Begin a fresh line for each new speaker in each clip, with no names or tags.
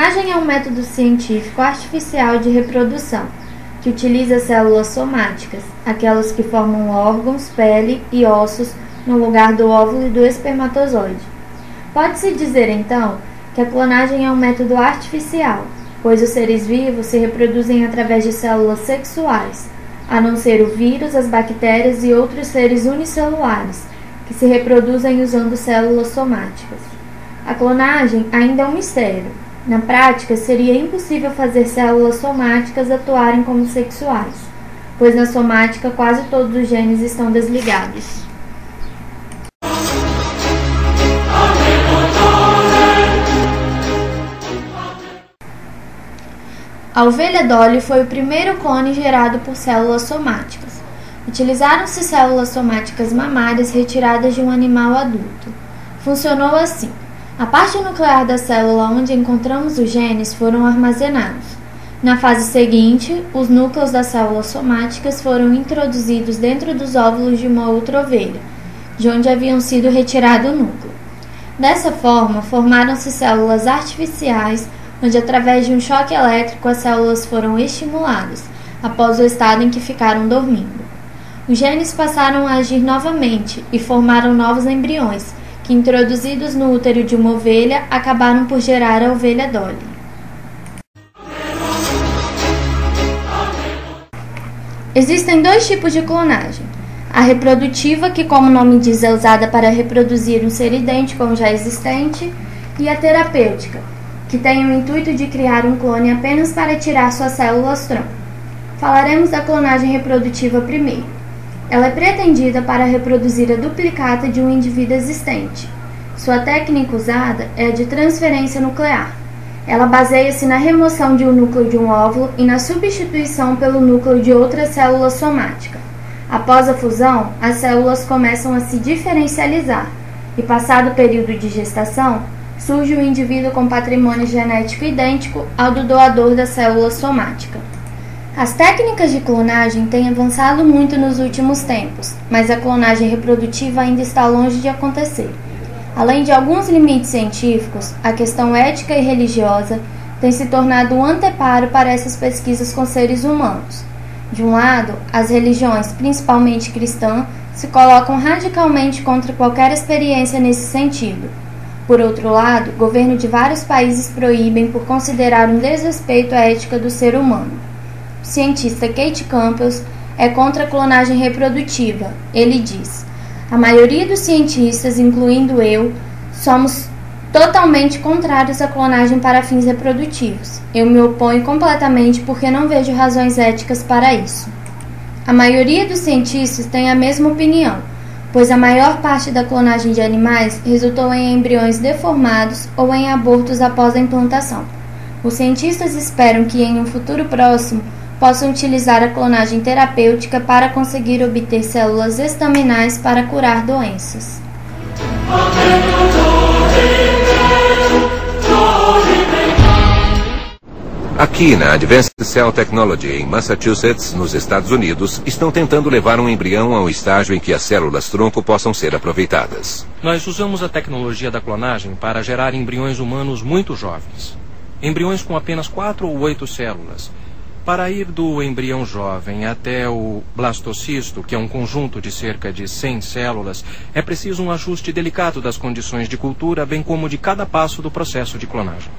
clonagem é um método científico artificial de reprodução, que utiliza células somáticas, aquelas que formam órgãos, pele e ossos no lugar do óvulo e do espermatozoide. Pode-se dizer, então, que a clonagem é um método artificial, pois os seres vivos se reproduzem através de células sexuais, a não ser o vírus, as bactérias e outros seres unicelulares, que se reproduzem usando células somáticas. A clonagem ainda é um mistério. Na prática, seria impossível fazer células somáticas atuarem como sexuais, pois na somática quase todos os genes estão desligados. A ovelha Dolly foi o primeiro clone gerado por células somáticas. Utilizaram-se células somáticas mamárias retiradas de um animal adulto. Funcionou assim. A parte nuclear da célula onde encontramos os genes foram armazenados. Na fase seguinte, os núcleos das células somáticas foram introduzidos dentro dos óvulos de uma outra ovelha, de onde haviam sido retirado o núcleo. Dessa forma, formaram-se células artificiais, onde através de um choque elétrico as células foram estimuladas, após o estado em que ficaram dormindo. Os genes passaram a agir novamente e formaram novos embriões, que, introduzidos no útero de uma ovelha, acabaram por gerar a ovelha Dolly. Existem dois tipos de clonagem. A reprodutiva, que como o nome diz é usada para reproduzir um ser idêntico ao já existente, e a terapêutica, que tem o intuito de criar um clone apenas para tirar suas células-tronco. Falaremos da clonagem reprodutiva primeiro. Ela é pretendida para reproduzir a duplicata de um indivíduo existente. Sua técnica usada é a de transferência nuclear. Ela baseia-se na remoção de um núcleo de um óvulo e na substituição pelo núcleo de outra célula somática. Após a fusão, as células começam a se diferencializar e, passado o período de gestação, surge um indivíduo com patrimônio genético idêntico ao do doador da célula somática. As técnicas de clonagem têm avançado muito nos últimos tempos, mas a clonagem reprodutiva ainda está longe de acontecer. Além de alguns limites científicos, a questão ética e religiosa tem se tornado um anteparo para essas pesquisas com seres humanos. De um lado, as religiões, principalmente cristã, se colocam radicalmente contra qualquer experiência nesse sentido. Por outro lado, o governo de vários países proíbem por considerar um desrespeito à ética do ser humano. O cientista Kate Campbell é contra a clonagem reprodutiva. Ele diz: a maioria dos cientistas, incluindo eu, somos totalmente contrários à clonagem para fins reprodutivos. Eu me oponho completamente porque não vejo razões éticas para isso. A maioria dos cientistas tem a mesma opinião, pois a maior parte da clonagem de animais resultou em embriões deformados ou em abortos após a implantação. Os cientistas esperam que em um futuro próximo possam utilizar a clonagem terapêutica para conseguir obter células estaminais para curar doenças.
Aqui na Advanced Cell Technology, em Massachusetts, nos Estados Unidos, estão tentando levar um embrião ao estágio em que as células-tronco possam ser aproveitadas.
Nós usamos a tecnologia da clonagem para gerar embriões humanos muito jovens. Embriões com apenas 4 ou 8 células. Para ir do embrião jovem até o blastocisto, que é um conjunto de cerca de 100 células, é preciso um ajuste delicado das condições de cultura, bem como de cada passo do processo de clonagem.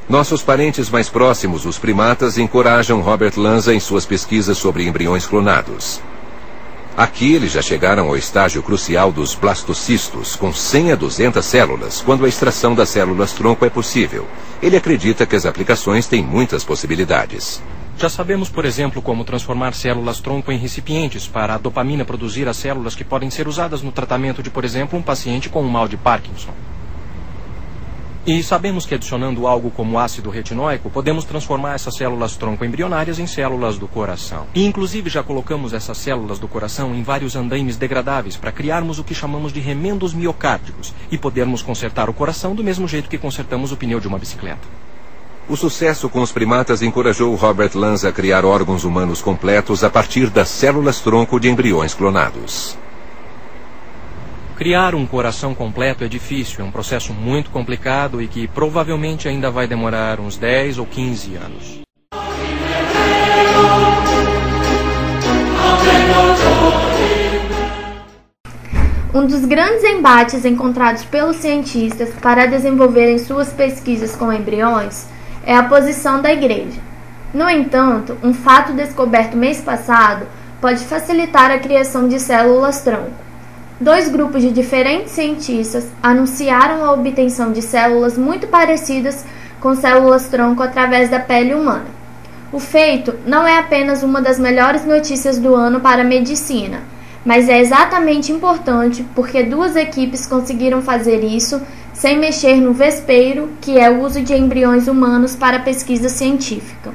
Nossos parentes mais próximos, os primatas, encorajam Robert Lanza em suas pesquisas sobre embriões clonados. Aqui eles já chegaram ao estágio crucial dos blastocistos, com 100 a 200 células, quando a extração das células-tronco é possível. Ele acredita que as aplicações têm muitas possibilidades.
Já sabemos, por exemplo, como transformar células-tronco em recipientes para a dopamina produzir as células que podem ser usadas no tratamento de, por exemplo, um paciente com um mal de Parkinson. E sabemos que adicionando algo como ácido retinóico, podemos transformar essas células-tronco embrionárias em células do coração. E inclusive já colocamos essas células do coração em vários andaimes degradáveis para criarmos o que chamamos de remendos miocárdicos e podermos consertar o coração do mesmo jeito que consertamos o pneu de uma bicicleta.
O sucesso com os primatas encorajou Robert Lanza a criar órgãos humanos completos a partir das células-tronco de embriões clonados.
Criar um coração completo é difícil, é um processo muito complicado e que provavelmente ainda vai demorar uns 10 ou 15 anos.
Um dos grandes embates encontrados pelos cientistas para desenvolverem suas pesquisas com embriões é a posição da Igreja. No entanto, um fato descoberto mês passado pode facilitar a criação de células-tronco. 2 grupos de diferentes cientistas anunciaram a obtenção de células muito parecidas com células-tronco através da pele humana. O feito não é apenas uma das melhores notícias do ano para a medicina, mas é exatamente importante porque 2 equipes conseguiram fazer isso sem mexer no vespeiro, que é o uso de embriões humanos para pesquisa científica.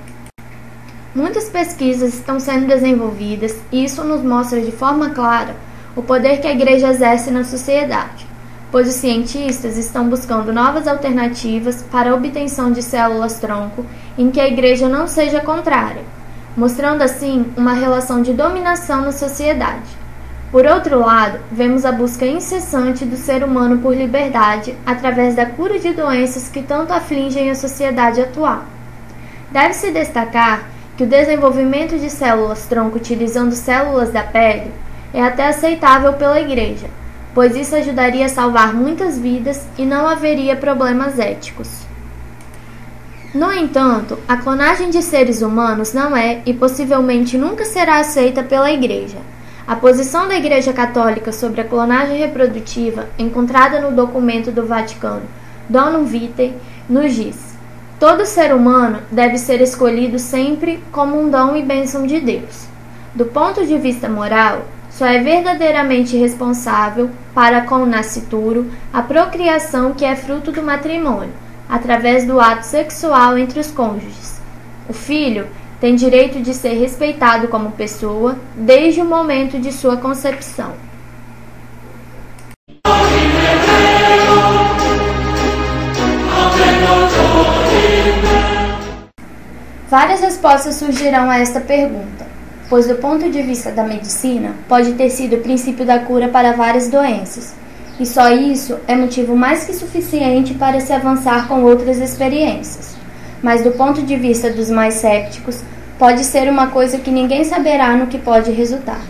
Muitas pesquisas estão sendo desenvolvidas e isso nos mostra de forma clara o poder que a Igreja exerce na sociedade, pois os cientistas estão buscando novas alternativas para a obtenção de células-tronco em que a Igreja não seja contrária, mostrando assim uma relação de dominação na sociedade. Por outro lado, vemos a busca incessante do ser humano por liberdade através da cura de doenças que tanto afligem a sociedade atual. Deve-se destacar que o desenvolvimento de células-tronco utilizando células da pele é até aceitável pela Igreja, pois isso ajudaria a salvar muitas vidas e não haveria problemas éticos. No entanto, a clonagem de seres humanos não é e possivelmente nunca será aceita pela Igreja. A posição da Igreja Católica sobre a clonagem reprodutiva, encontrada no documento do Vaticano Donum Vitae, nos diz: todo ser humano deve ser escolhido sempre como um dom e bênção de Deus. Do ponto de vista moral, só é verdadeiramente responsável para com o nascituro a procriação que é fruto do matrimônio, através do ato sexual entre os cônjuges. O filho tem direito de ser respeitado como pessoa desde o momento de sua concepção. Várias respostas surgirão a esta pergunta, pois do ponto de vista da medicina, pode ter sido o princípio da cura para várias doenças, e só isso é motivo mais que suficiente para se avançar com outras experiências. Mas do ponto de vista dos mais céticos, pode ser uma coisa que ninguém saberá no que pode resultar.